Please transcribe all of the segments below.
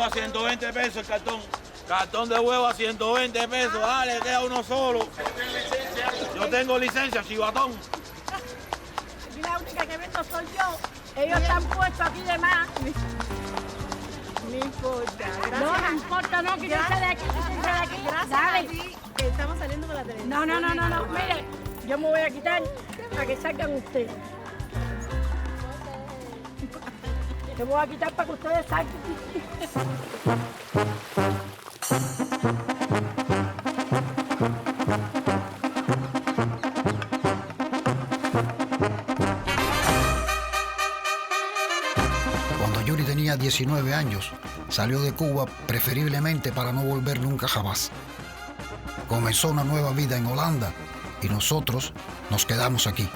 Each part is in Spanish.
a 120 pesos el cartón. Cartón de huevo a 120 pesos. Dale, queda uno solo. Yo tengo licencia, chivatón. Y la única que vendo soy yo. Ellos están puestos aquí de más. No importa. Gracias. No importa, no, que yo sea de aquí, que yo sea de aquí. Gracias Dale. a ti, que estamos saliendo por la televisión. No. Mire, yo me voy a quitar para que salgan ustedes. Yo me voy a quitar para que ustedes salgan. Cuando Yuri tenía 19 años, salió de Cuba preferiblemente para no volver nunca jamás. Comenzó una nueva vida en Holanda y nosotros nos quedamos aquí.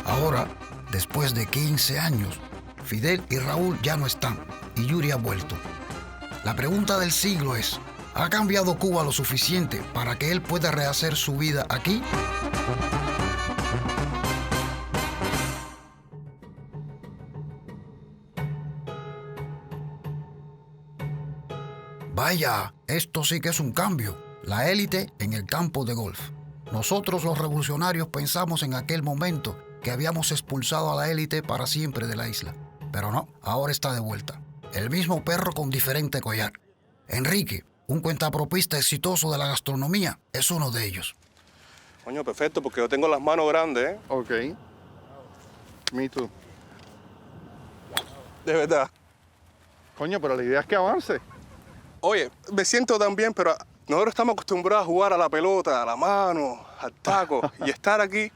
Ahora, después de 15 años, Fidel y Raúl ya no están y Yuri ha vuelto. La pregunta del siglo es, ¿ha cambiado Cuba lo suficiente para que él pueda rehacer su vida aquí? Vaya, esto sí que es un cambio. La élite en el campo de golf. Nosotros los revolucionarios pensamos en aquel momento que habíamos expulsado a la élite para siempre de la isla. Pero no, ahora está de vuelta. El mismo perro con diferente collar. Enrique, un cuentapropista exitoso de la gastronomía, es uno de ellos. Coño, perfecto, porque yo tengo las manos grandes, ¿eh? Ok. Me too. De verdad. Coño, pero la idea es que avance. Oye, me siento tan bien, pero nosotros estamos acostumbrados a jugar a la pelota, a la mano, al taco. Y estar aquí,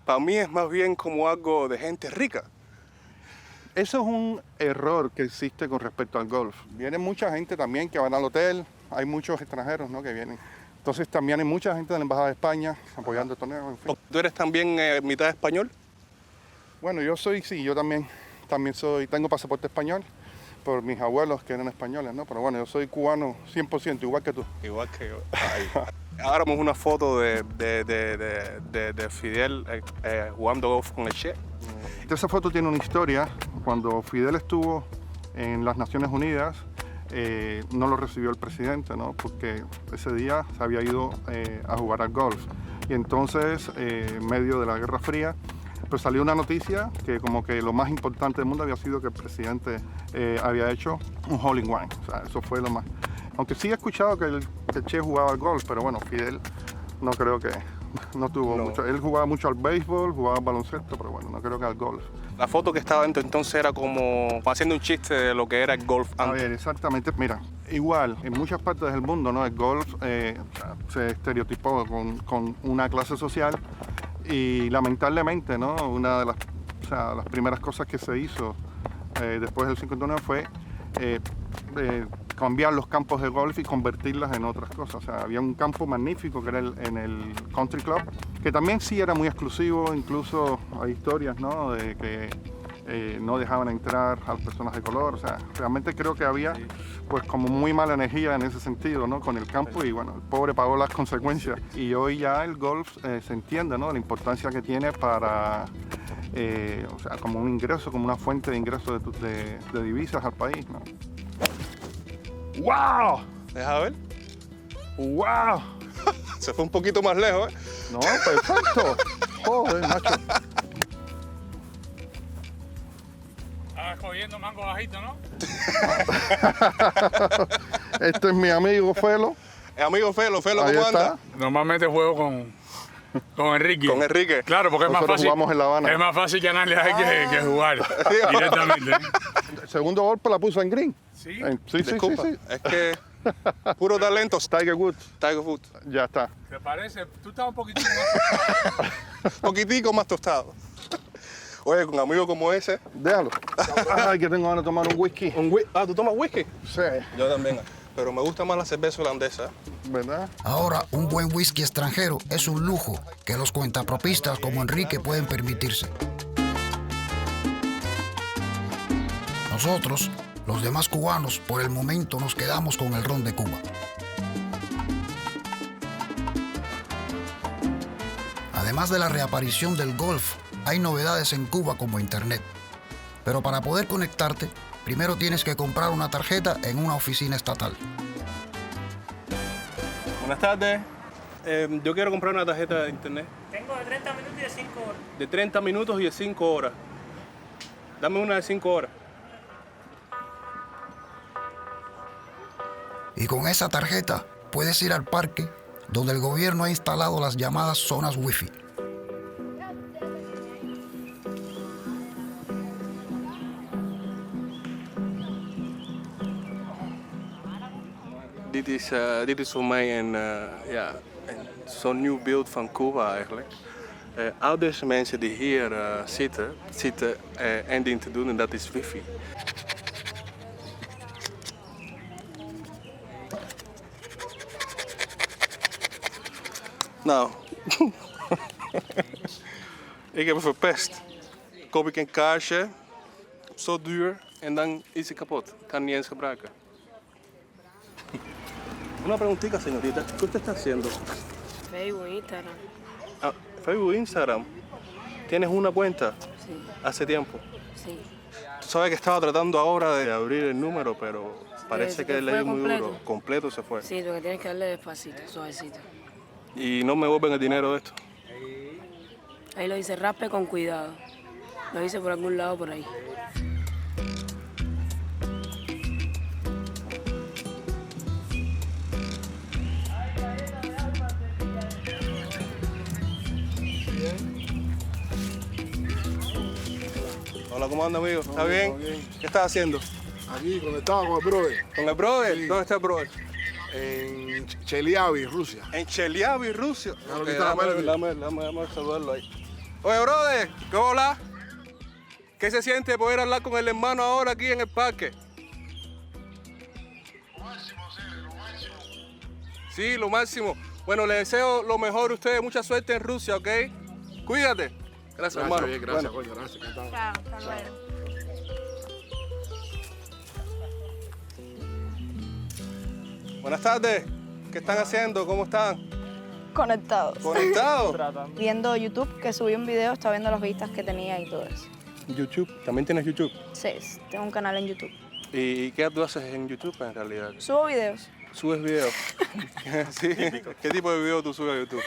para mí es más bien como algo de gente rica. Eso es un error que existe con respecto al golf. Viene mucha gente también que van al hotel, hay muchos extranjeros, ¿no?, que vienen. Entonces también hay mucha gente de la Embajada de España apoyando el torneo, en fin. ¿Tú eres también mitad español? Bueno, yo también tengo pasaporte español por mis abuelos que eran españoles, ¿no? Pero bueno, yo soy cubano 100%, igual que tú. Igual que yo. Ahora vemos una foto de Fidel jugando golf con el Che. Esa foto tiene una historia. Cuando Fidel estuvo en las Naciones Unidas, no lo recibió el presidente, ¿no?, porque ese día se había ido a jugar al golf. Y entonces, en medio de la Guerra Fría, pues salió una noticia que como que lo más importante del mundo había sido que el presidente había hecho un hole in one. O sea, eso fue lo más. Aunque sí he escuchado que el Che jugaba al golf, pero bueno, Fidel no creo que no tuvo mucho. Él jugaba mucho al béisbol, jugaba al baloncesto, pero bueno, no creo que al golf. La foto que estaba entonces era como haciendo un chiste de lo que era el golf antes. A ver, exactamente. Mira, igual, en muchas partes del mundo, ¿no?, el golf se estereotipó con una clase social y lamentablemente, ¿no?, una de las primeras cosas que se hizo después del 59 fue cambiar los campos de golf y convertirlas en otras cosas. O sea, había un campo magnífico que era en el Country Club, que también sí era muy exclusivo. Incluso hay historias, ¿no?, de que no dejaban entrar a las personas de color. O sea, realmente creo que había pues como muy mala energía en ese sentido, ¿no?, con el campo, y bueno, el pobre pagó las consecuencias. Y hoy ya el golf se entiende, ¿no?, la importancia que tiene para, o sea, como un ingreso, como una fuente de ingresos de divisas al país, ¿no? ¡Wow! Deja ver. ¡Wow! Se fue un poquito más lejos, ¿eh? No, perfecto. Joder, macho. Estás cogiendo mango bajito, ¿no? Este es mi amigo Felo. Amigo Felo, Ahí ¿cómo está. anda? Normalmente juego con Enrique. Con Enrique. Claro, porque Nosotros es más fácil. jugamos en La Habana. Es más fácil ganarle que jugar directamente. El segundo golpe la puso en green. Sí. Sí. Disculpa, es que puro talento. Tiger Woods. Tiger Woods. Ya está. ¿Te parece? Tú estás un poquitito más. Poquitico más tostado. Oye, con amigos como ese. Déjalo. Ay, que tengo ganas de tomar un whisky. ¿Tú tomas whisky? Sí. Yo también. Pero me gusta más la cerveza holandesa. ¿Verdad? Ahora, un buen whisky extranjero es un lujo que los cuentapropistas como Enrique pueden permitirse. Nosotros, los demás cubanos, por el momento nos quedamos con el ron de Cuba. Además de la reaparición del golf, hay novedades en Cuba como Internet. Pero para poder conectarte, primero tienes que comprar una tarjeta en una oficina estatal. Buenas tardes. Yo quiero comprar una tarjeta de internet. Tengo de 30 minutos y de 5 horas. De 30 minutos y de 5 horas. Dame una de 5 horas. Y con esa tarjeta puedes ir al parque donde el gobierno ha instalado las llamadas zonas Wi-Fi. Dit is voor mij zo'n nieuw beeld van Cuba eigenlijk. Al deze mensen die hier zitten één ding te doen en dat is wifi. Nou, ik heb het verpest. Koop ik een kaartje, zo duur en dan is het kapot. Ik kan het niet eens gebruiken. Una preguntita, señorita. ¿Qué usted está haciendo? Facebook, Instagram. Ah, Facebook, Instagram. ¿Tienes una cuenta? Sí, Hace tiempo. sí. Tú sabes que estaba tratando ahora de abrir el número, pero parece ¿Se que te le fue di muy completo? duro. Completo se fue. Sí, porque tienes que darle despacito, suavecito. Y no me vuelven el dinero de esto. Ahí lo dice, raspe con cuidado. Lo dice por algún lado por ahí. Hola, ¿cómo anda, amigo? ¿Está bien? ¿Qué estás haciendo? Aquí conectado con el brother ¿Con el brother? Sí. ¿Dónde está el brother? en Chelyabinsk, Rusia. En Chelyabinsk, Rusia. Claro, Ok, aquí está dame saludarlo ahí. Oye, brother, ¿qué hola? ¿Qué se siente poder hablar con el hermano ahora aquí en el parque? Sí, lo máximo. Bueno, le deseo lo mejor a ustedes, mucha suerte en Rusia, ¿ok? Cuídate. Gracias, hermano. Bien, gracias, Bueno. coño, gracias. encantado. Chao, hasta luego. Buenas tardes. ¿Qué están haciendo? ¿Cómo están? Conectados. ¿Conectados? Viendo YouTube, que subí un video, estaba viendo las vistas que tenía y todo eso. YouTube. ¿También tienes YouTube? Sí, tengo un canal en YouTube. ¿Y qué tú haces en YouTube en realidad? Subo videos. ¿Subes videos? Sí. ¿Qué tipo de video tú subes a YouTube?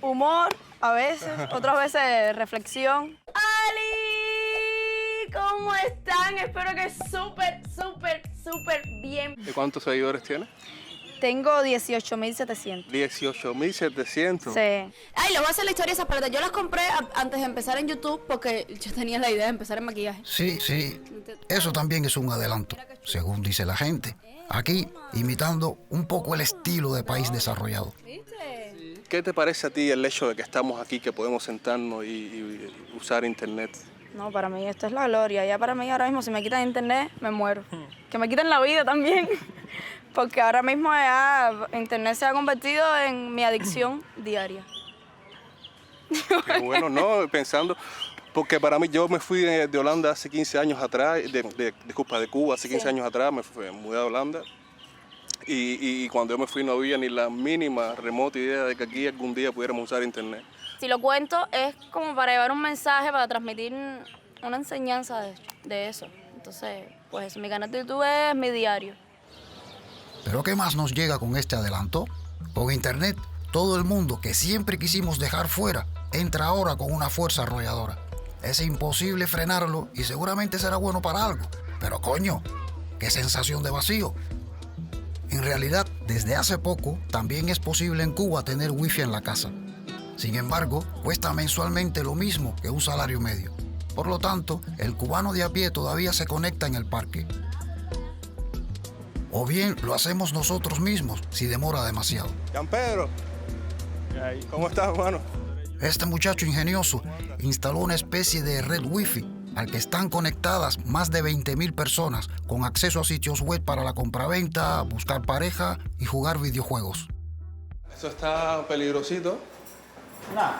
Humor, a veces, otras veces reflexión. ¡Ali! ¿Cómo están? Espero que súper bien. ¿Y cuántos seguidores tienes? Tengo 18.700. 18.700. Sí. Ay, les voy a hacer la historia esa parte. Yo las compré antes de empezar en YouTube porque yo tenía la idea de empezar en maquillaje. Sí, eso también es un adelanto, según dice la gente. Aquí, imitando un poco el estilo de país desarrollado. ¿Qué te parece a ti el hecho de que estamos aquí, que podemos sentarnos y usar internet? No, para mí esto es la gloria. Ya para mí ahora mismo, si me quitan internet, me muero. Que me quiten la vida también. Porque ahora mismo ya internet se ha convertido en mi adicción diaria. Qué bueno, ¿no? Pensando, porque para mí, yo me fui de Holanda hace 15 años atrás, de Cuba hace 15 años atrás, me mudé a Holanda. Y cuando yo me fui no había ni la mínima remota idea de que aquí algún día pudiéramos usar internet. Si lo cuento es como para llevar un mensaje, para transmitir una enseñanza de eso. Entonces, pues mi canal de YouTube es mi diario. ¿Pero qué más nos llega con este adelanto? Con internet, todo el mundo que siempre quisimos dejar fuera entra ahora con una fuerza arrolladora. Es imposible frenarlo y seguramente será bueno para algo. Pero coño, qué sensación de vacío. En realidad, desde hace poco, también es posible en Cuba tener wifi en la casa. Sin embargo, cuesta mensualmente lo mismo que un salario medio. Por lo tanto, el cubano de a pie todavía se conecta en el parque. O bien lo hacemos nosotros mismos si demora demasiado. Jean Pedro, ¿cómo estás, hermano? Este muchacho ingenioso instaló una especie de red wifi al que están conectadas más de 20.000 personas con acceso a sitios web para la compraventa, buscar pareja y jugar videojuegos. Eso está peligrosito. Nada.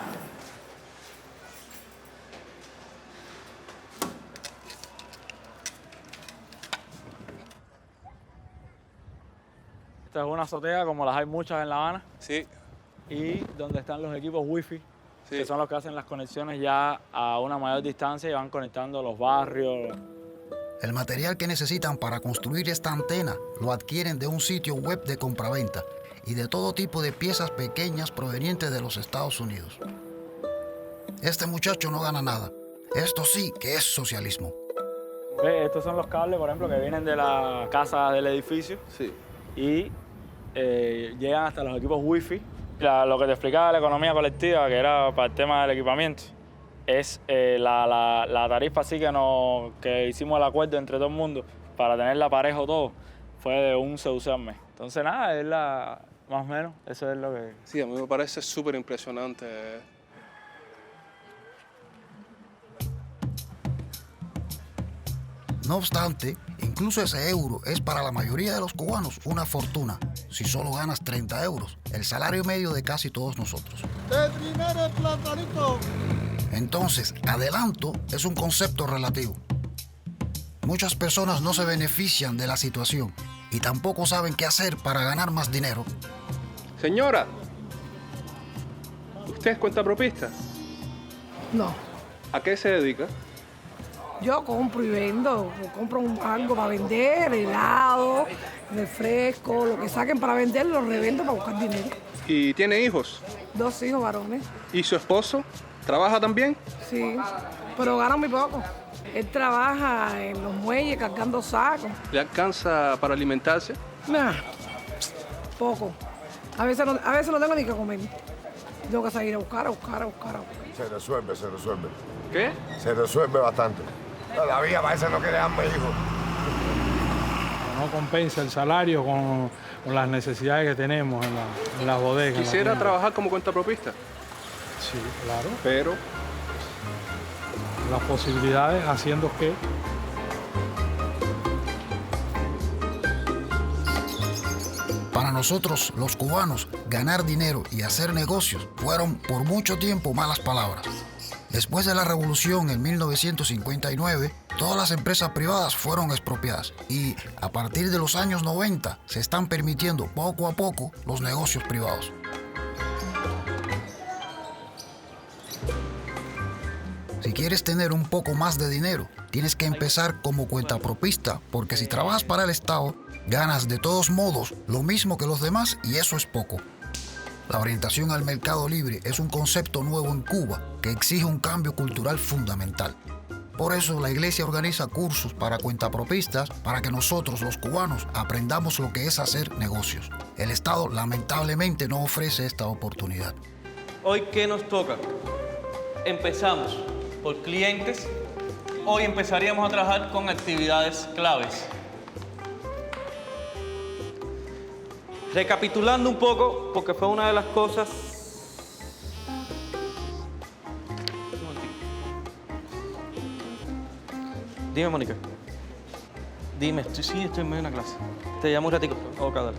Esta es una azotea como las hay muchas en La Habana Sí, y donde están los equipos wifi que son los que hacen las conexiones ya a una mayor distancia y van conectando los barrios. El material que necesitan para construir esta antena lo adquieren de un sitio web de compraventa y de todo tipo de piezas pequeñas provenientes de los Estados Unidos. Este muchacho no gana nada. Esto sí que es socialismo. Estos son los cables, por ejemplo, que vienen de la casa del edificio y llegan hasta los equipos Wi-Fi. Lo que te explicaba la economía colectiva, que era para el tema del equipamiento, es la tarifa así que hicimos el acuerdo entre todo el mundo para tenerla parejo todo, fue de un CUC al mes. Entonces nada, es más o menos, eso es lo que... Sí, a mí me parece súper impresionante. No obstante, incluso ese euro es para la mayoría de los cubanos una fortuna, si solo ganas 30 euros, el salario medio de casi todos nosotros. ¡De primero el platanito! Entonces, adelanto es un concepto relativo. Muchas personas no se benefician de la situación y tampoco saben qué hacer para ganar más dinero. Señora, ¿usted es cuentapropista? No. ¿A qué se dedica? Yo compro y vendo, compro algo para vender, helado, refresco, lo que saquen para vender, lo revendo para buscar dinero. ¿Y tiene hijos? 2 hijos varones. ¿Y su esposo? ¿Trabaja también? Sí, pero gana muy poco. Él trabaja en los muelles cargando sacos. ¿Le alcanza para alimentarse? Nah, poco. A veces no tengo ni que comer. Tengo que salir a buscar. Se resuelve. ¿Qué? Se resuelve bastante. Todavía parece no querer más hijos. No compensa el salario con las necesidades que tenemos en las bodegas. ¿Quisiera trabajar como cuentapropista? Sí, claro. Pero las posibilidades haciendo que... Para nosotros, los cubanos, ganar dinero y hacer negocios fueron por mucho tiempo malas palabras. Después de la revolución en 1959, todas las empresas privadas fueron expropiadas y a partir de los años 90 se están permitiendo poco a poco los negocios privados. Si quieres tener un poco más de dinero, tienes que empezar como cuentapropista, porque si trabajas para el Estado, ganas de todos modos lo mismo que los demás y eso es poco. La orientación al mercado libre es un concepto nuevo en Cuba que exige un cambio cultural fundamental. Por eso la iglesia organiza cursos para cuentapropistas para que nosotros los cubanos aprendamos lo que es hacer negocios. El Estado lamentablemente no ofrece esta oportunidad. Hoy, ¿qué nos toca? Empezamos por clientes. Hoy empezaríamos a trabajar con actividades claves. Recapitulando un poco, porque fue una de las cosas... Dime, Mónica. Dime, estoy en medio de una clase. Te llamo un ratico. Ok, dale.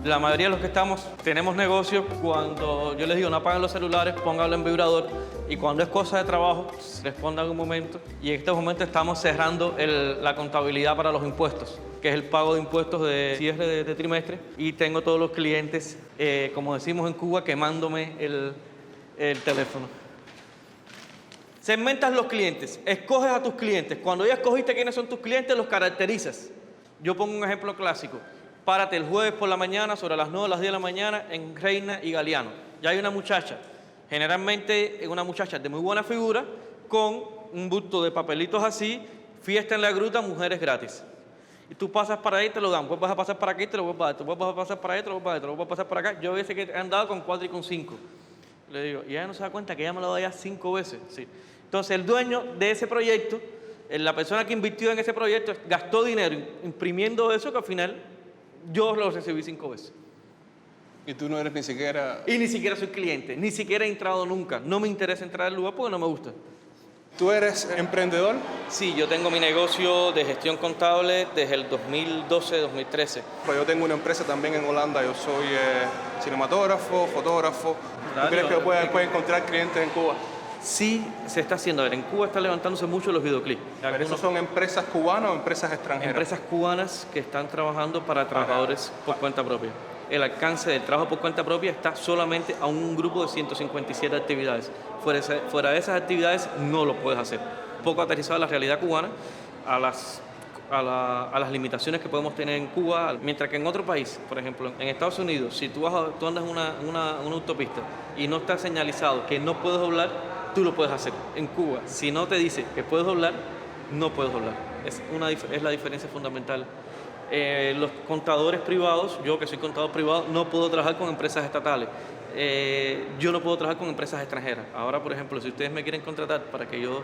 La mayoría de los que estamos tenemos negocios. Cuando yo les digo no apaguen los celulares, pónganlo en vibrador. Y cuando es cosa de trabajo, respondan un momento. Y en este momento estamos cerrando la contabilidad para los impuestos, que es el pago de impuestos de cierre de trimestre. Y tengo todos los clientes, como decimos en Cuba, quemándome el teléfono. Segmentas los clientes, escoges a tus clientes. Cuando ya escogiste quiénes son tus clientes, los caracterizas. Yo pongo un ejemplo clásico. Párate el jueves por la mañana, sobre las 9 o las 10 de la mañana, en Reina y Galeano. Ya hay una muchacha, generalmente una muchacha de muy buena figura, con un bulto de papelitos así, fiesta en la gruta, mujeres gratis. Y tú pasas para ahí, te lo dan. Pues vas a pasar para aquí, te lo vuelves a dar. Tú vas a pasar para ahí, te lo vuelves a dar. Te lo vuelves a pasar para acá. Yo a veces que he andado con 4 y con 5. Le digo, y ella no se da cuenta que ella me lo da ya 5 veces. Sí. Entonces, el dueño de ese proyecto, la persona que invirtió en ese proyecto, gastó dinero imprimiendo eso que al final yo lo recibí 5 veces. ¿Y tú no eres ni siquiera...? Y ni siquiera soy cliente, ni siquiera he entrado nunca. No me interesa entrar al lugar porque no me gusta. ¿Tú eres emprendedor? Sí, yo tengo mi negocio de gestión contable desde el 2012-2013. Pues yo tengo una empresa también en Holanda. Yo soy cinematógrafo, fotógrafo. ¿Tú crees que puedes encontrar clientes en Cuba? Sí, se está haciendo. A ver, en Cuba están levantándose mucho los videoclips. ¿Pero esos son empresas cubanas o empresas extranjeras? Empresas cubanas que están trabajando para trabajadores por cuenta propia. el alcance del trabajo por cuenta propia está solamente a un grupo de 157 actividades. Fuera de esas actividades no lo puedes hacer. Poco aterrizado a la realidad cubana, a las limitaciones que podemos tener en Cuba, mientras que en otro país, por ejemplo, en Estados Unidos, si tú andas una autopista y no está señalizado que no puedes doblar, tú lo puedes hacer. En Cuba, si no te dice que puedes doblar, no puedes doblar. Es la diferencia fundamental. Los contadores privados, yo que soy contador privado, no puedo trabajar con empresas estatales. Yo no puedo trabajar con empresas extranjeras. Ahora, por ejemplo, si ustedes me quieren contratar para que yo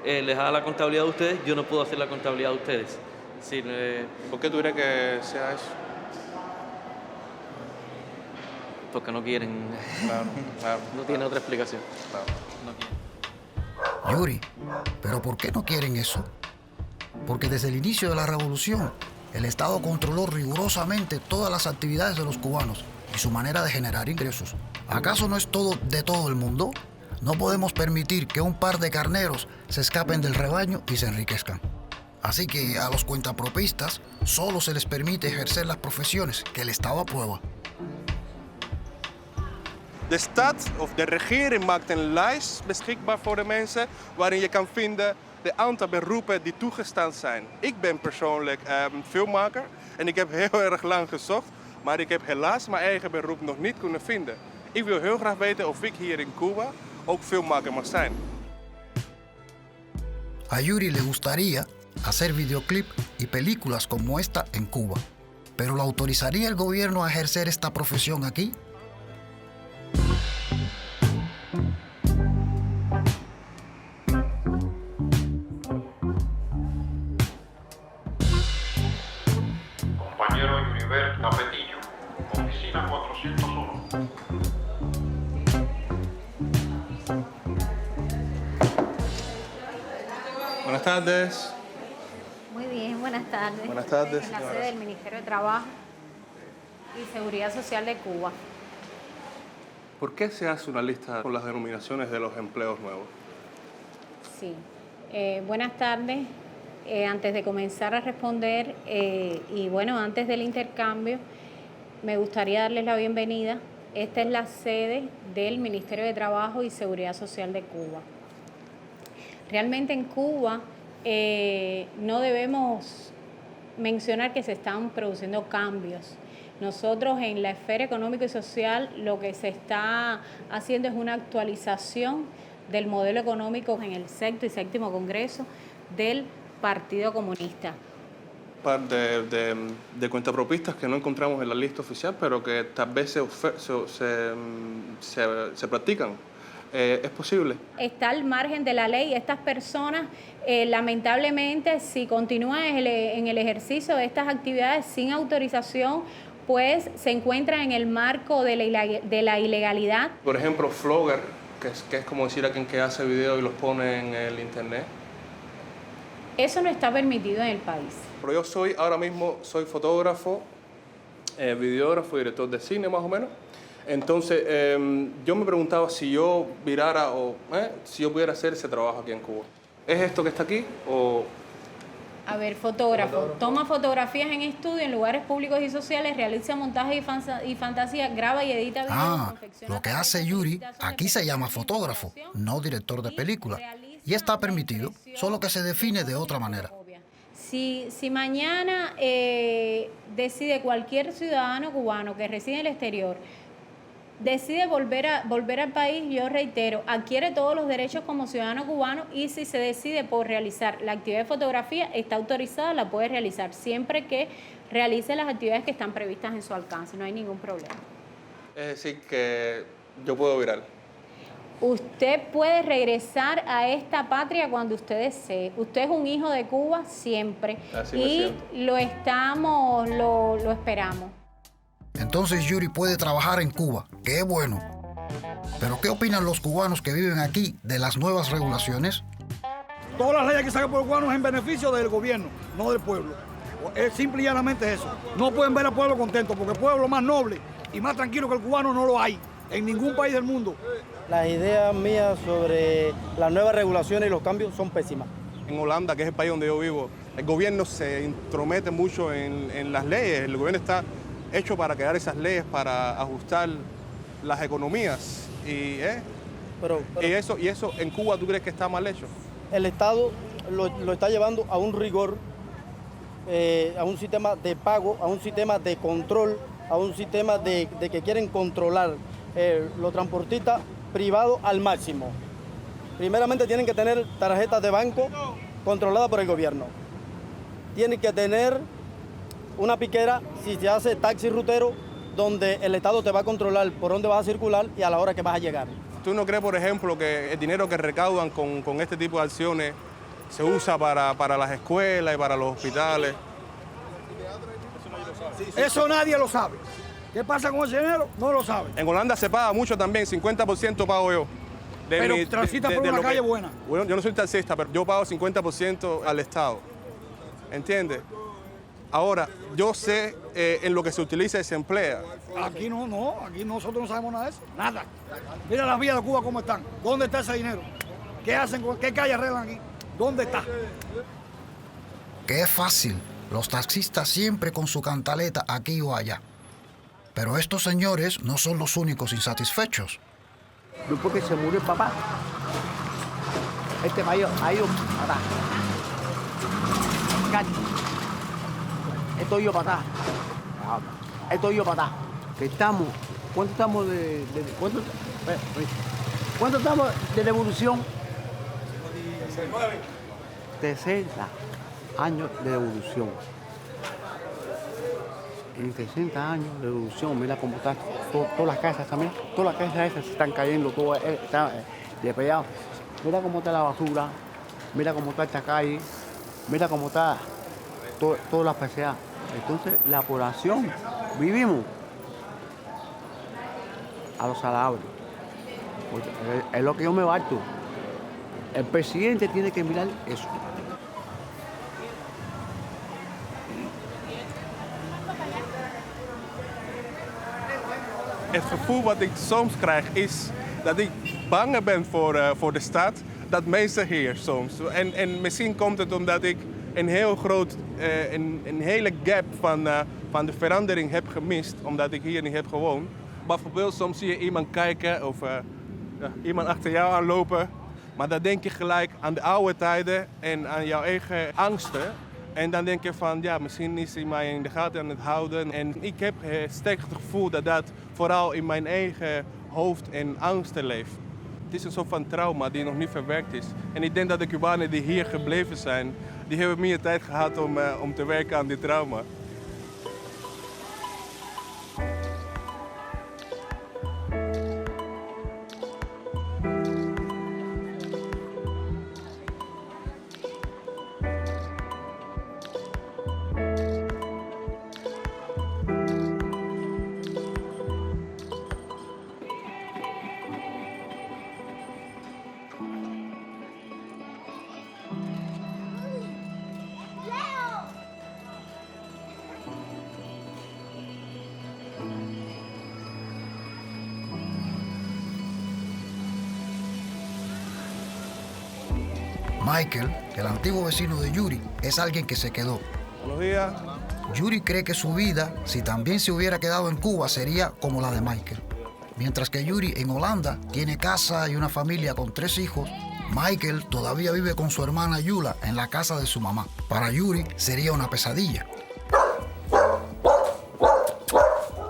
les haga la contabilidad de ustedes, yo no puedo hacer la contabilidad de ustedes. ¿Por qué tú crees que sea eso? Porque no quieren. Claro. No tiene otra explicación. Claro. No quieren. Yuri, ¿pero por qué no quieren eso? Porque desde el inicio de la revolución, el Estado controló rigurosamente todas las actividades de los cubanos y su manera de generar ingresos. ¿Acaso no es todo de todo el mundo? No podemos permitir que un par de carneros se escapen del rebaño y se enriquezcan. Así que a los cuentapropistas solo se les permite ejercer las profesiones que el Estado aprueba. De staat of de regering maakt een lijst beschikbaar voor de mensen waarin je kan vinden de aantal beroepen die toegestaan zijn. Ik ben persoonlijk filmmaker en ik heb heel erg lang gezocht, maar ik heb helaas mijn eigen beroep nog niet kunnen vinden. Ik wil heel graag weten of ik hier in Cuba ook filmmaker mag zijn. A Yuri le gustaría hacer videoclip y películas como esta en Cuba, pero ¿lo autorizaría el gobierno a ejercer esta profesión aquí? Compañero Yuribert Capetillo, oficina 401. Buenas tardes. Muy bien, buenas tardes. Buenas tardes, En la señoras. sede del Ministerio de Trabajo y Seguridad Social de Cuba. ¿Por qué se hace una lista con las denominaciones de los empleos nuevos? Sí. Buenas tardes. Antes de comenzar a responder, y bueno, antes del intercambio, me gustaría darles la bienvenida. Esta es la sede del Ministerio de Trabajo y Seguridad Social de Cuba. Realmente en Cuba no debemos mencionar que se están produciendo cambios. Nosotros en la esfera económica y social lo que se está haciendo es una actualización del modelo económico en el sexto y séptimo congreso del Partido Comunista. Par de cuentapropistas que no encontramos en la lista oficial, pero que tal vez se practican. ¿Es posible? Está al margen de la ley. Estas personas, lamentablemente, si continúan en el ejercicio de estas actividades sin autorización, pues se encuentran en el marco de la ilegalidad. Por ejemplo, flogger, que es como decir a quien que hace videos y los pone en el internet. Eso no está permitido en el país. Pero yo ahora mismo soy fotógrafo, videógrafo, director de cine más o menos. Entonces, yo me preguntaba si yo virara o si yo pudiera hacer ese trabajo aquí en Cuba. ¿Es esto que está aquí o...? A ver, fotógrafo. Toma fotografías en estudio, en lugares públicos y sociales, realiza montajes y fantasía, graba y edita videos. Lo que hace Yuri aquí se llama fotógrafo, no director de película. Y está permitido, solo que se define de otra manera. Si mañana decide cualquier ciudadano cubano que reside en el exterior, decide volver al país, yo reitero, adquiere todos los derechos como ciudadano cubano, y si se decide por realizar la actividad de fotografía, está autorizada, la puede realizar, siempre que realice las actividades que están previstas en su alcance, no hay ningún problema. Es decir, que yo puedo virar. Usted puede regresar a esta patria cuando usted desee. Usted es un hijo de Cuba siempre. Así me y siento. lo esperamos. Entonces Yuri puede trabajar en Cuba, que es bueno. Pero ¿qué opinan los cubanos que viven aquí de las nuevas regulaciones? Todas las leyes que sacan por los cubanos es en beneficio del gobierno, no del pueblo. Es simple y llanamente eso. No pueden ver al pueblo contento, porque el pueblo más noble y más tranquilo que el cubano no lo hay en ningún país del mundo. Las ideas mías sobre las nuevas regulaciones y los cambios son pésimas. En Holanda, que es el país donde yo vivo, el gobierno se intromete mucho en las leyes. El gobierno está hecho para crear esas leyes, para ajustar las economías. Y eso en Cuba, ¿tú crees que está mal hecho? El Estado lo está llevando a un rigor, a un sistema de pago, a un sistema de control, a un sistema de que quieren controlar los transportistas privados al máximo. Primeramente tienen que tener tarjetas de banco controladas por el gobierno. Tienen que tener una piquera si se hace taxi rutero, donde el Estado te va a controlar por dónde vas a circular y a la hora que vas a llegar. ¿Tú no crees, por ejemplo, que el dinero que recaudan con este tipo de acciones se usa para las escuelas y para los hospitales? Eso nadie lo sabe. ¿Qué pasa con ese dinero? No lo sabe. En Holanda se paga mucho también, 50% pago yo. Pero transitas por una calle buena. Bueno, yo no soy taxista, pero yo pago 50% al Estado. ¿Entiendes? Ahora, yo sé en lo que se utiliza y se emplea. Aquí no, aquí nosotros no sabemos nada de eso, nada. Mira las vías de Cuba cómo están, ¿dónde está ese dinero? ¿Qué hacen, qué calle arreglan aquí? ¿Dónde está? Que es fácil, los taxistas siempre con su cantaleta aquí o allá. Pero estos señores no son los únicos insatisfechos. Después que se murió el papá, este mayor ha ido para atrás. Esto yo para atrás. Esto yo para atrás. Que estamos, ¿cuánto estamos ¿cuánto estamos de devolución? 60 años de devolución. En 60 años de devolución, mira cómo están todas las casas también. Todas las casas esas se están cayendo, todo está despegado. Mira cómo está la basura, mira cómo está esta calle, mira cómo está todas las PCA. Entonces, la población, vivimos a los salabres. Es lo que yo me balto. El presidente tiene que mirar eso. Het gevoel wat ik soms krijg is dat ik bang ben voor de stad, dat mensen hier soms. En misschien komt het omdat ik een heel groot, een hele gap van de verandering heb gemist, omdat ik hier niet heb gewoond. Bijvoorbeeld soms zie je iemand kijken of iemand achter jou aanlopen, maar dan denk je gelijk aan de oude tijden en aan jouw eigen angsten. En dan denk je van, ja, misschien is hij mij in de gaten aan het houden. En ik heb sterk het gevoel dat dat vooral in mijn eigen hoofd en angsten leeft. Het is een soort van trauma die nog niet verwerkt is. En ik denk dat de Cubanen die hier gebleven zijn, die hebben meer tijd gehad om te werken aan dit trauma. Michael, el antiguo vecino de Yuri, es alguien que se quedó. Buenos días. Yuri cree que su vida, si también se hubiera quedado en Cuba, sería como la de Michael. Mientras que Yuri en Holanda tiene casa y una familia con 3 hijos, Michael todavía vive con su hermana Yula en la casa de su mamá. Para Yuri sería una pesadilla.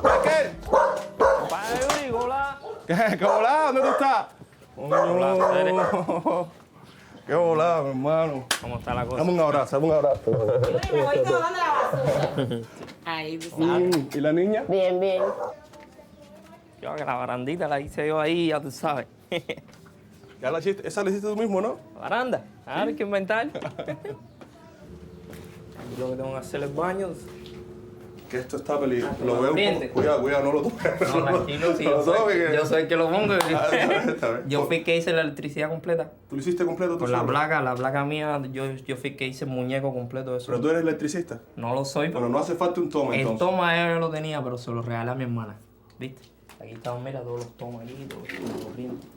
Michael. Hola. ¿Qué hola? ¿Dónde tú estás? Hola, Qué volado, mi hermano. ¿Cómo está la cosa? Dame un abrazo, dame un abrazo. Ahí, ¿Y la niña? Bien, bien. Yo que la barandita la hice yo ahí, ya tú sabes. ¿Ya la hiciste? ¿Esa la hiciste tú mismo, no? Baranda, ahora hay que inventar. Lo que tengo que hacer es baño. Que esto está peligroso. Lo veo un Ambiente. poco. Cuidado, no lo toques. No, tranquilo, sí, yo soy el que lo pongo. Yo fui el que hice la electricidad completa. ¿Tú lo hiciste completo tú Con solo? la placa mía, yo fui el que hice el muñeco completo de eso. ¿Pero tú eres electricista? No lo soy. Pero no hace falta un toma, entonces. El toma yo lo tenía, pero se lo regalé a mi hermana. ¿Viste? Aquí están, mira, todos los tomas aquí, todos los corrientes.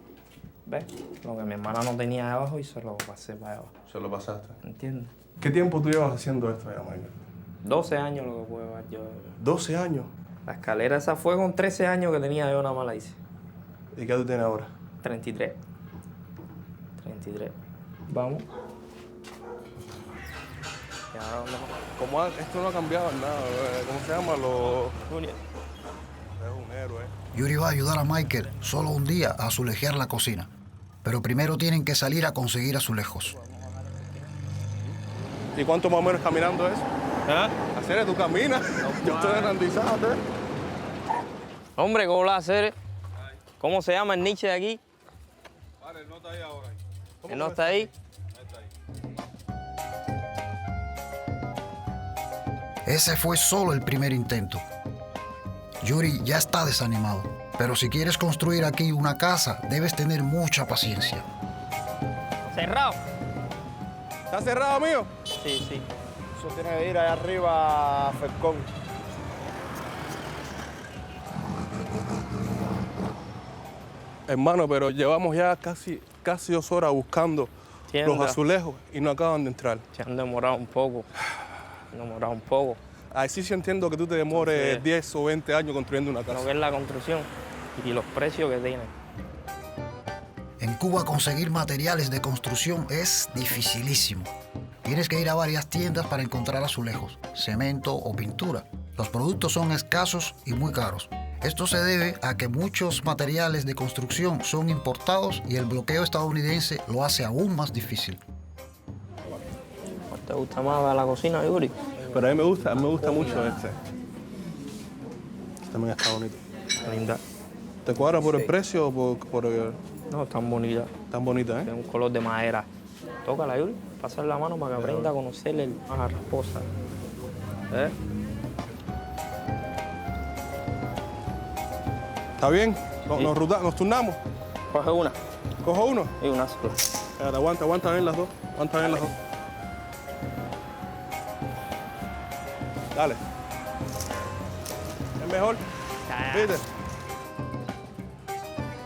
¿Ves? Lo que mi hermana no tenía de abajo y se lo pasé para abajo. Se lo pasaste. ¿Entiendes? ¿Qué tiempo tú llevas haciendo esto ya, Michael? 12 años lo que puedo llevar yo. 12 años. La escalera esa fue con 13 años que tenía yo, nada más la hice. ¿Y qué tú tienes ahora? 33. 33. Vamos. Y ahora vamos. Esto no ha cambiado en nada. ¿Cómo se llama? Es un héroe. Yuri va a ayudar a Michael solo un día a azulejear la cocina. Pero primero tienen que salir a conseguir azulejos. ¿Y cuánto más o menos caminando es? ¿Ah? Hacer tú caminas. Yo estoy garantizado. Hombre, ¿cómo lo hacer? ¿Cómo se llama el niche de aquí? Vale, él no está ahí ahora. ¿Él no está ahí? Ese fue solo el primer intento. Yuri ya está desanimado, pero si quieres construir aquí una casa, debes tener mucha paciencia. Cerrado. ¿Está cerrado, amigo? Sí, sí. Eso tiene que ir allá arriba a Fercón. Hermano, pero llevamos ya casi 2 horas buscando los azulejos y no acaban de entrar. Se han demorado un poco. Ahí sí entiendo que tú te demores 10 o 20 años construyendo una casa. Lo que es la construcción y los precios que tienen. En Cuba conseguir materiales de construcción es dificilísimo. Tienes que ir a varias tiendas para encontrar azulejos, cemento o pintura. Los productos son escasos y muy caros. Esto se debe a que muchos materiales de construcción son importados y el bloqueo estadounidense lo hace aún más difícil. ¿Te gusta más la cocina, Yuri? Pero a mí me gusta mucho este. Este también está bonito. Linda. ¿Te cuadra por el precio o por el...? No, tan bonita. Tan bonita, ¿eh? Tiene un color de madera. Tócala, Yuri. Pásale la mano para que aprenda a conocerle a la esposa. ¿Eh? ¿Está bien? Nos turnamos. Coge una. ¿Cojo uno? Y una sola. Aguanta bien las dos. Dale. Es mejor. ¿Viste?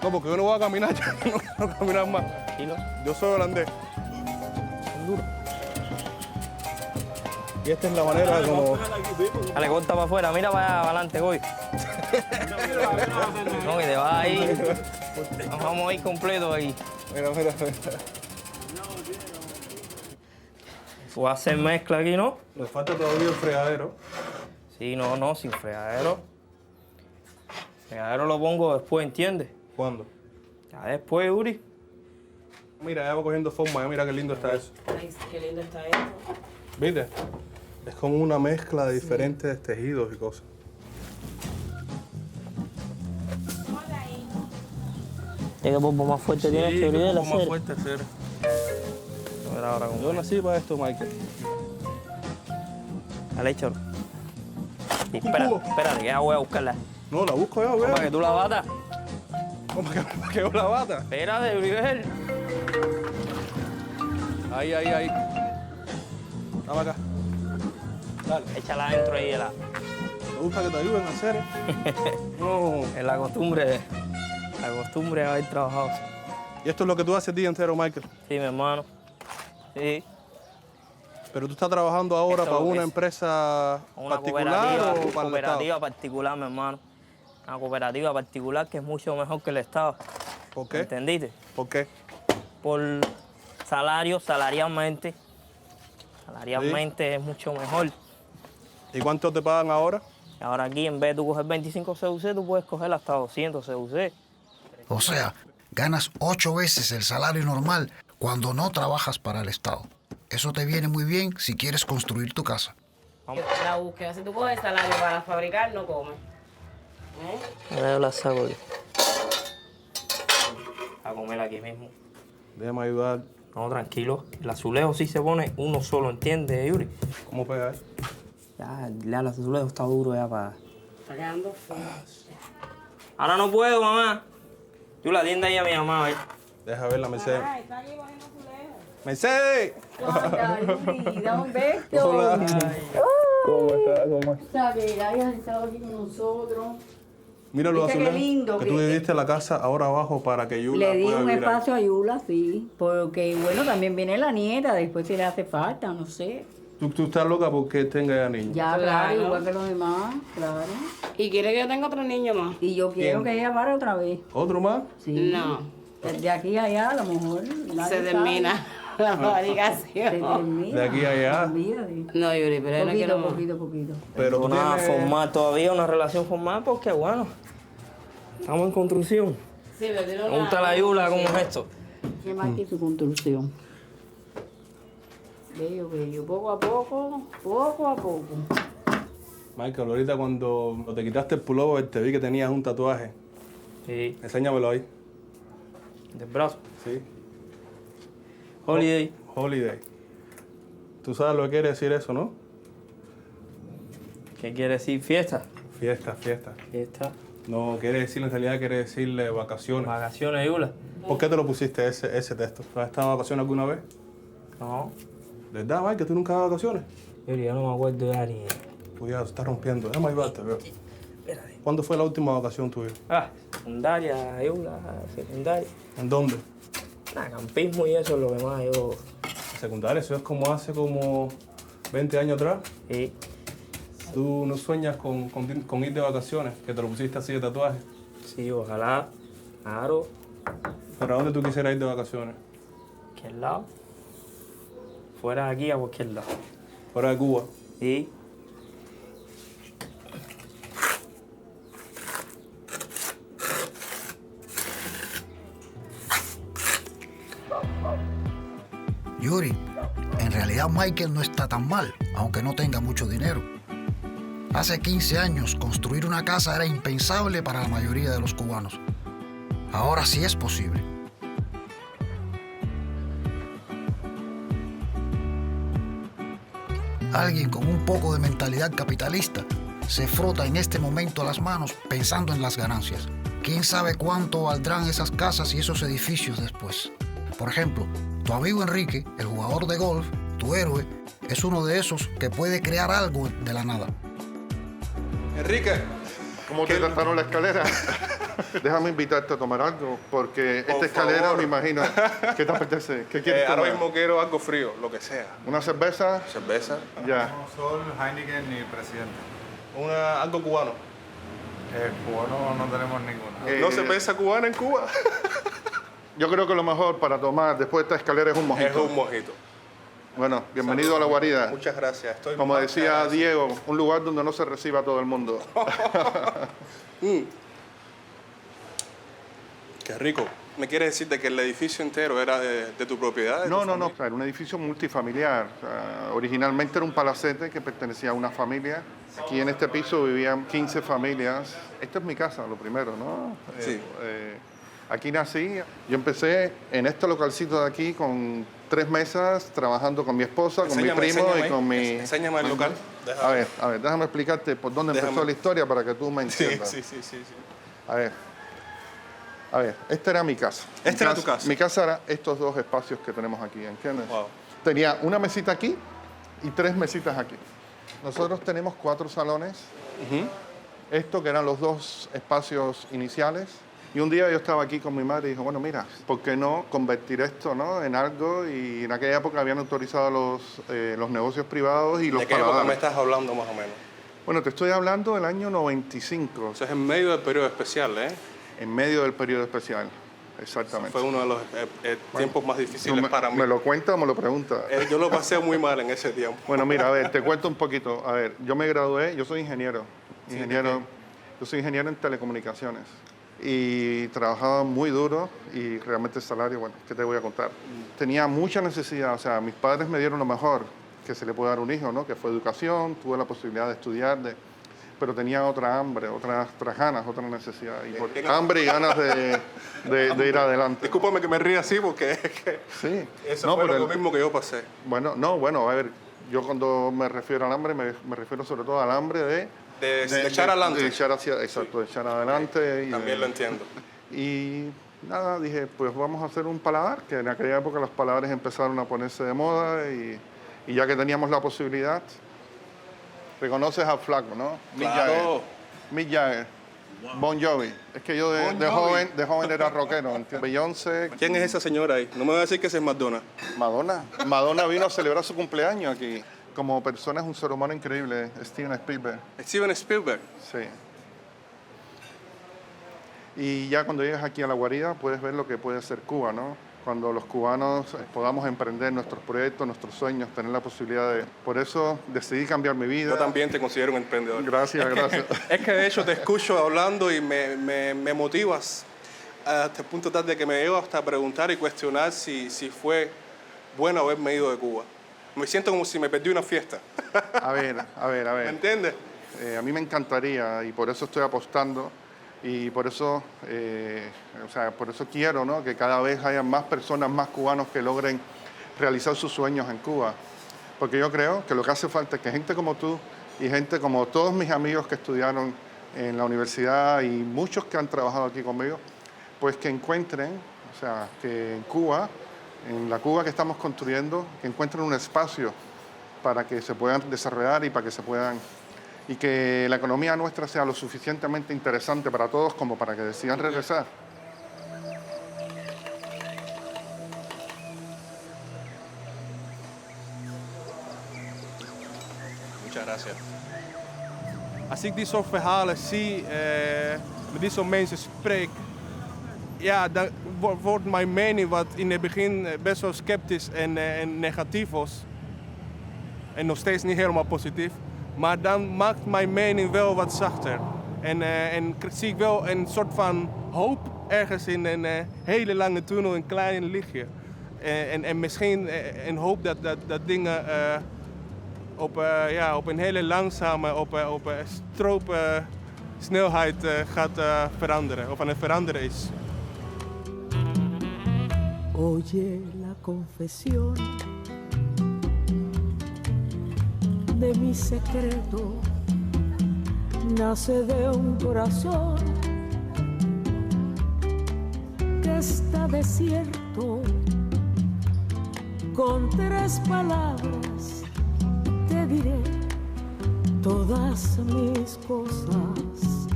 No, porque yo no voy a caminar ya. No quiero caminar más. Tranquilo. Yo soy holandés. Son duros. Y esta es la manera como... Dale, corta para afuera. Mira para adelante, voy. No, que te vas ahí. Nos vamos a ir completos ahí. Mira. Voy a hacer mezcla aquí, ¿no? Le falta todavía el fregadero. Sí, no, sin fregadero. Fregadero lo pongo después, ¿entiendes? ¿Cuándo? Ya después, Yuri. Mira, ya va cogiendo forma, mira qué lindo está eso. Ay, qué lindo está esto. ¿Viste? Es como una mezcla de diferentes tejidos y cosas. ¿Qué polvo más fuerte tienes que abrir el acero? más fuerte hacer. A ver ahora cómo. Yo nací para esto, Michael. Dale, échalo. Y espérate, que ya voy a buscarla. No, la busco yo, ¿Para que tú la batas? ¿Cómo para que yo la bata? Espérate, Uriel. Ahí. Dame acá. Dale. Échala adentro ahí de la... Me gusta que te ayuden a hacer. No. Es la costumbre de haber trabajado. ¿Y esto es lo que tú haces el día entero, Michael? Sí, mi hermano. Sí. ¿Pero tú estás trabajando ahora para una empresa particular o para el Estado? Cooperativa particular, mi hermano. Una cooperativa particular que es mucho mejor que el Estado. ¿Por qué? ¿Entendiste? ¿Por qué? Por salarialmente. Salarialmente es mucho mejor. ¿Y cuánto te pagan ahora? Ahora aquí, en vez de tú coger 25 CUC, tú puedes coger hasta 200 CUC. O sea, ganas 8 veces el salario normal cuando no trabajas para el Estado. Eso te viene muy bien si quieres construir tu casa. La búsqueda, si tú coges salario para fabricar, no comes. Yo la saco yo. A comer aquí mismo. Déjame ayudar. No, tranquilo. El azulejo sí se pone uno solo, ¿entiendes, Yuri? ¿Cómo pega eso? Ya, el azulejo está duro ya para... Está quedando feo. Ahora no puedo, mamá. Tú la atiendes ahí a mi mamá, ¿eh? Deja ver la Mercedes. Ay, está aquí cogiendo azulejo. ¡Mercedes! Hola, Yuri, da un beso. Hola. ¿Cómo estás? ¿Cómo estás? Sabe que hayas estado aquí con nosotros. Mira los ¿Viste qué azulejos lindo que tú que- diste la casa ahora abajo para que Yula Le di pueda un vivir ahí. espacio a Yula, sí, porque bueno, también viene la nieta, después si le hace falta, no sé. ¿Tú estás loca porque tenga ya niños? Ya, claro, igual que los demás, claro. ¿Y quiere que yo tenga otro niño más? Y yo quiero ¿Quién? que ella pare otra vez. ¿Otro más? Sí. No. De aquí a allá, a lo mejor. Se termina la fabricación. Se termina. De aquí a allá. Olvídate. No, Yuri, pero es que Poquito, no. poquito. Pero tú una tienes- formal todavía, una relación formal, porque bueno, estamos en construcción. Sí, me tiene Me gusta la yula, ¿cómo es esto? ¿Qué más que su construcción? Bello, poco a poco. Michael, ahorita cuando te quitaste el pullover te vi que tenías un tatuaje. Sí. Enséñamelo ahí. ¿Del brazo? Sí. Holiday. Holiday. Tú sabes lo que quiere decir eso, ¿no? ¿Qué quiere decir fiesta? Fiesta. Fiesta. No, quiere decirle vacaciones. Vacaciones, Yula. ¿Por qué te lo pusiste ese texto? ¿Has estado de vacaciones alguna vez? No. ¿De verdad, Mike, que tú nunca vas de vacaciones? Yuri, yo no me acuerdo ya ni... Cuidado, estás rompiendo. Déjame ayudarte, veo. ¿Cuándo fue la última vacación tuya? Secundaria, Yula, secundaria. ¿En dónde? Campismo y eso es lo que más yo... Secundaria, eso es como hace 20 años atrás. Sí. ¿Tú no sueñas con ir de vacaciones? Que te lo pusiste así de tatuaje. Sí, ojalá. Claro. ¿Pero a dónde tú quisieras ir de vacaciones? ¿Cualquier lado? Fuera de aquí a cualquier lado. ¿Fuera de Cuba? Sí. Yuri, en realidad Michael no está tan mal, aunque no tenga mucho dinero. Hace 15 años construir una casa era impensable para la mayoría de los cubanos. Ahora sí es posible. Alguien con un poco de mentalidad capitalista se frota en este momento las manos pensando en las ganancias. ¿Quién sabe cuánto valdrán esas casas y esos edificios después? Por ejemplo, tu amigo Enrique, el jugador de golf, tu héroe, es uno de esos que puede crear algo de la nada. Enrique, ¿cómo te trataron la escalera? Déjame invitarte a tomar algo, porque esta escalera favor. me imagino. ¿Qué te apetece? ¿Qué quieres tomar? ahora mismo quiero algo frío, lo que sea. ¿Una cerveza? Cerveza. Ya. Sol, Heineken y Presidente. Algo cubano. Cubano no tenemos ninguno. ¿No cerveza cubana en Cuba? Yo creo que lo mejor para tomar después de esta escalera es un mojito. Es un mojito. Bueno, bienvenido a la guarida. Muchas gracias. Estoy Como más decía que agradecido. Diego, un lugar donde no se reciba a todo el mundo. Qué rico. ¿Me quieres decir de que el edificio entero era de tu propiedad? No. O sea, era un edificio multifamiliar. O sea, originalmente era un palacete que pertenecía a una familia. Aquí en este piso vivían 15 familias. Esta es mi casa, lo primero, ¿no? Sí. Aquí nací. Yo empecé en este localcito de aquí con 3 mesas, trabajando con mi esposa, con mi primo y con mi... Enséñame el local. A ver, déjame explicarte por dónde empezó la historia para que tú me entiendas. Sí. A ver, esta era mi casa. Esta era tu casa. Mi casa era estos 2 espacios que tenemos aquí, ¿entiendes? Wow. Tenía una mesita aquí y 3 mesitas aquí. Nosotros tenemos 4 salones. Esto que eran los 2 espacios iniciales. Y un día yo estaba aquí con mi madre y dijo, bueno, mira, ¿por qué no convertir esto, ¿no?, en algo? Y en aquella época habían autorizado los negocios privados y los ¿De qué época paladares. me estás hablando más o menos? Bueno, te estoy hablando del año 95. Eso es en medio del periodo especial, ¿eh? En medio del periodo especial, exactamente. Fue uno de los tiempos más difíciles para mí. ¿Me lo cuenta o me lo pregunta? Yo lo pasé muy mal en ese tiempo. Bueno, mira, a ver, te cuento un poquito. A ver, yo me gradué, yo soy ingeniero. Yo soy ingeniero en telecomunicaciones. Y trabajaba muy duro y realmente el salario, bueno, ¿qué te voy a contar? Tenía mucha necesidad, o sea, mis padres me dieron lo mejor que se le puede dar a un hijo, ¿no? Que fue educación, tuve la posibilidad de estudiar, pero tenía otra hambre, otras ganas, otra necesidad. Hambre y ganas de ir adelante. Discúlpame que me ría así porque sí. Eso fue lo mismo que yo pasé. Bueno, a ver, yo cuando me refiero al hambre, me refiero sobre todo al hambre de echar adelante. De echar de echar adelante. También lo entiendo. Y nada, dije, pues vamos a hacer un paladar, que en aquella época los paladares empezaron a ponerse de moda y ya que teníamos la posibilidad, reconoces al flaco, ¿no? Claro. Mick Jagger, Bon Jovi. Es que yo de joven era rockero, ¿entiendes? Beyoncé. ¿Quién es esa señora ahí? No me va a decir que esa es Madonna. Madonna. Madonna vino a celebrar su cumpleaños aquí. como persona es un ser humano increíble, Steven Spielberg. Steven Spielberg. Sí. Y ya cuando llegas aquí a la guarida puedes ver lo que puede ser Cuba, ¿no? Cuando los cubanos podamos emprender nuestros proyectos, nuestros sueños, tener la posibilidad de... Por eso decidí cambiar mi vida. Yo también te considero un emprendedor. Gracias, gracias. Es que de hecho te escucho hablando y me motivas hasta el punto tal de que me llevo hasta preguntar y cuestionar si fue bueno haberme ido de Cuba. Me siento como si me perdí una fiesta. A ver. ¿Me entiendes? A mí me encantaría y por eso estoy apostando y por eso, por eso quiero, ¿no? Que cada vez haya más personas, más cubanos que logren realizar sus sueños en Cuba. Porque yo creo que lo que hace falta es que gente como tú y gente como todos mis amigos que estudiaron en la universidad y muchos que han trabajado aquí conmigo, pues que encuentren, que en Cuba, en la Cuba que estamos construyendo, que encuentren un espacio para que se puedan desarrollar y para que se puedan... y que la economía nuestra sea lo suficientemente interesante para todos como para que decidan regresar. Muchas gracias. Als ik die soort verhalen zie, met die soort mensen spreek, ja, dan wordt mijn mening, wat in het begin best wel sceptisch en negatief was, en nog steeds niet helemaal positief, maar dan maakt mijn mening wel wat zachter. En zie ik wel een soort van hoop ergens in een hele lange tunnel, een klein lichtje. En misschien een hoop dat dingen op een hele langzame, op stroopsnelheid gaat veranderen, of aan het veranderen is. Oye la confesión de mi secreto, nace de un corazón que está desierto. Con 3 palabras te diré todas mis cosas,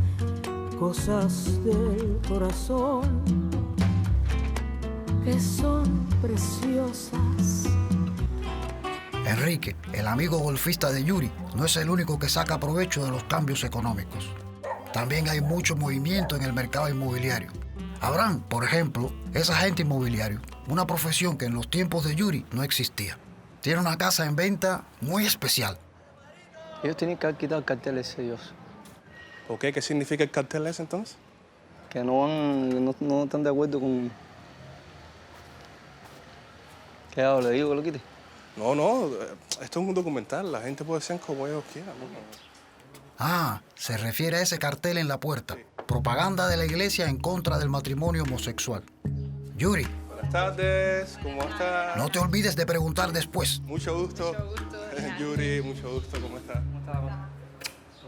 cosas del corazón que son preciosas. Enrique, el amigo golfista de Yuri, no es el único que saca provecho de los cambios económicos. También hay mucho movimiento en el mercado inmobiliario. Abraham, por ejemplo, es agente inmobiliario, una profesión que en los tiempos de Yuri no existía. Tiene una casa en venta muy especial. Ellos tienen que quitar el cartel ese, Dios. ¿Por qué? ¿Qué significa el cartel ese entonces? Que no están de acuerdo con... ¿Qué hago? ¿Le digo que lo quite? No, esto es un documental, la gente puede ser como ellos quieran. Ah, se refiere a ese cartel en la puerta. Propaganda de la iglesia en contra del matrimonio homosexual. Yuri. Buenas tardes, ¿cómo estás? No te olvides de preguntar después. Mucho gusto. Yuri, mucho gusto, ¿cómo estás?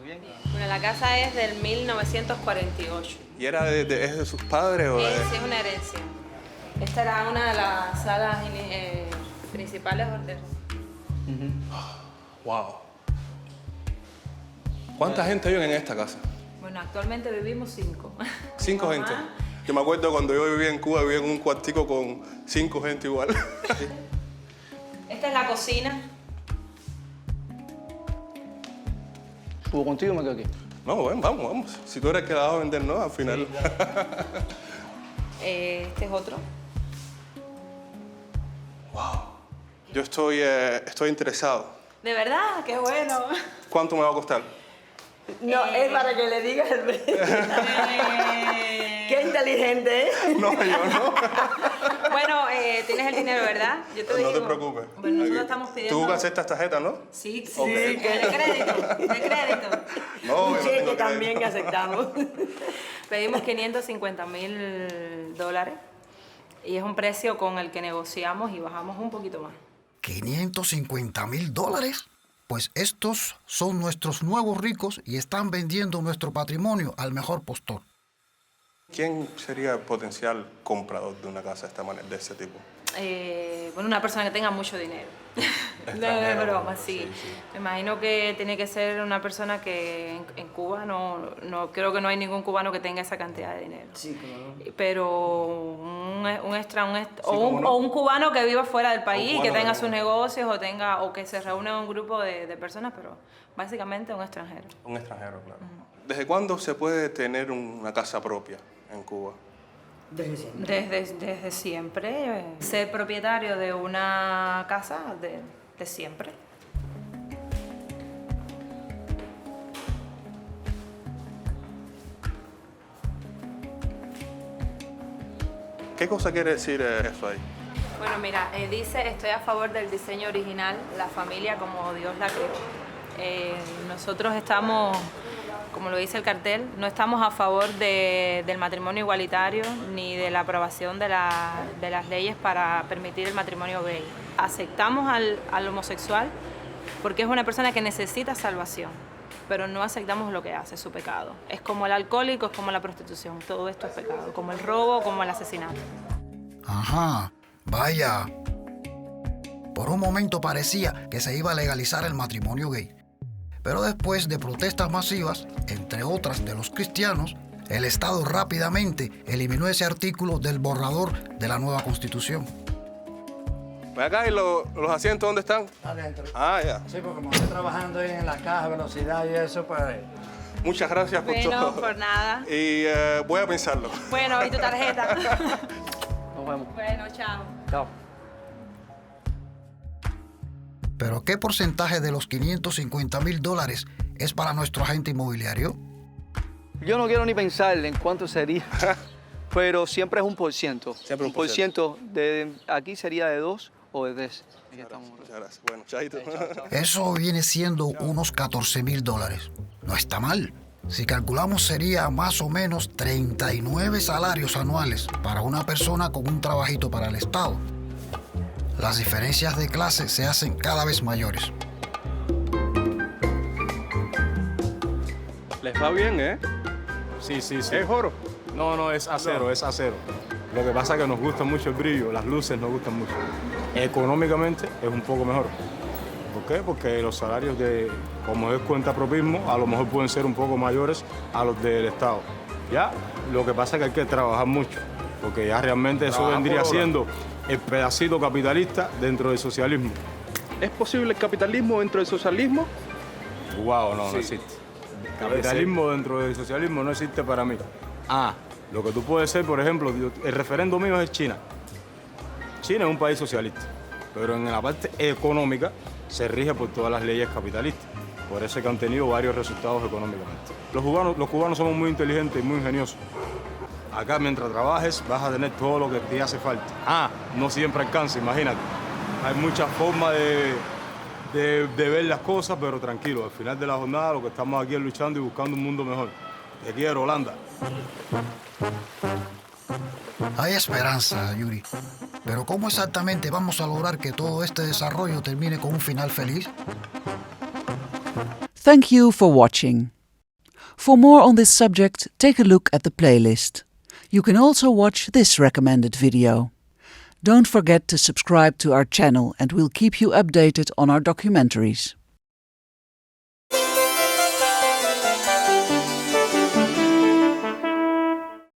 Bien. Bueno, la casa es del 1948. ¿Y era es de sus padres o Sí, es una herencia. Esta era una de las salas principales del... Wow. ¿Cuánta gente vive en esta casa? Bueno, actualmente vivimos 5. 5 gente. Yo me acuerdo cuando yo vivía en Cuba, vivía en un cuartico con 5 gente igual. Esta es la cocina. ¿Subo contigo o me quedo aquí? No, bueno, vamos. Si tú eres el que la vas a vender, ¿no? Al final. Sí, este es otro. Wow. Yo estoy interesado. ¿De verdad? ¡Qué bueno! ¿Cuánto me va a costar? No, es para que le digas el precio. ¡Qué inteligente, ¿eh? No, yo no. Bueno, tienes el dinero, ¿verdad? Yo te digo. No te preocupes. Bueno, nosotros estamos pidiendo... ¿Tú aceptas tarjeta, no? Sí, Okay. de crédito. No, Un cheque no también aceptamos. Pedimos $550,000 y es un precio con el que negociamos y bajamos un poquito más. ¿$550,000? Pues estos son nuestros nuevos ricos y están vendiendo nuestro patrimonio al mejor postor. ¿Quién sería el potencial comprador de una casa de esta manera, de ese tipo? bueno, una persona que tenga mucho dinero. No es broma, sí. Me imagino que tiene que ser una persona que en Cuba no creo que no hay ningún cubano que tenga esa cantidad de dinero. Sí, claro. Pero un cubano que viva fuera del país, que tenga sus negocios o que se reúna en un grupo de personas, pero básicamente un extranjero. Un extranjero, claro. ¿Desde cuándo se puede tener una casa propia en Cuba? Desde siempre. Desde siempre. Ser propietario de una casa de siempre. ¿Qué cosa quiere decir eso ahí? Bueno, mira, dice, estoy a favor del diseño original, la familia como Dios la creó. Nosotros estamos, como lo dice el cartel, no estamos a favor del matrimonio igualitario ni de la aprobación de las leyes para permitir el matrimonio gay. Aceptamos al homosexual porque es una persona que necesita salvación, pero no aceptamos lo que hace, su pecado. Es como el alcohólico, es como la prostitución, todo esto es pecado, como el robo, como el asesinato. Ajá, vaya. Por un momento parecía que se iba a legalizar el matrimonio gay. Pero después de protestas masivas, entre otras de los cristianos, el Estado rápidamente eliminó ese artículo del borrador de la nueva Constitución. Acá, ¿y los asientos dónde están? Adentro. Ah, ya. Sí, porque como estoy trabajando ahí en la caja, velocidad y eso, pues... Muchas gracias por bueno, todo. Bueno, por nada. Y voy a pensarlo. Bueno, ¿y tu tarjeta? Nos vemos. Bueno, chao. Chao. ¿Pero qué porcentaje de los $550,000 es para nuestro agente inmobiliario? Yo no quiero ni pensar en cuánto sería, pero siempre es un por ciento. Siempre un por ciento. De aquí sería de 2 o de 3. Muchas gracias. Bueno, chaito. Eso viene siendo unos $14,000. No está mal. Si calculamos sería más o menos 39 salarios anuales para una persona con un trabajito para el Estado. Las diferencias de clase se hacen cada vez mayores. Les va bien, ¿eh? Sí, sí, sí. ¿Es oro? No, es acero, es acero. Lo que pasa es que nos gusta mucho el brillo, las luces nos gustan mucho. Económicamente es un poco mejor. ¿Por qué? Porque los salarios como es cuentapropismo, a lo mejor pueden ser un poco mayores a los del Estado. Ya, lo que pasa es que hay que trabajar mucho, porque ya realmente eso vendría siendo el pedacito capitalista dentro del socialismo. ¿Es posible el capitalismo dentro del socialismo? Wow, no existe. Capitalismo dentro del socialismo no existe para mí. Lo que tú puedes ser, por ejemplo, el referendo mío es China. China es un país socialista, pero en la parte económica se rige por todas las leyes capitalistas. Por eso es que han tenido varios resultados económicamente. Los cubanos somos muy inteligentes y muy ingeniosos. Acá, mientras trabajes, vas a tener todo lo que te hace falta. No siempre alcanza, imagínate. Hay muchas formas de ver las cosas, pero tranquilo, al final de la jornada lo que estamos aquí es luchando y buscando un mundo mejor. Te quiero, Holanda. Hay esperanza, Yuri. Pero ¿cómo exactamente vamos a lograr que todo este desarrollo termine con un final feliz? Thank you for watching. For more on this subject, take a look at the playlist. You can also watch this recommended video. Don't forget to subscribe to our channel and we'll keep you updated on our documentaries.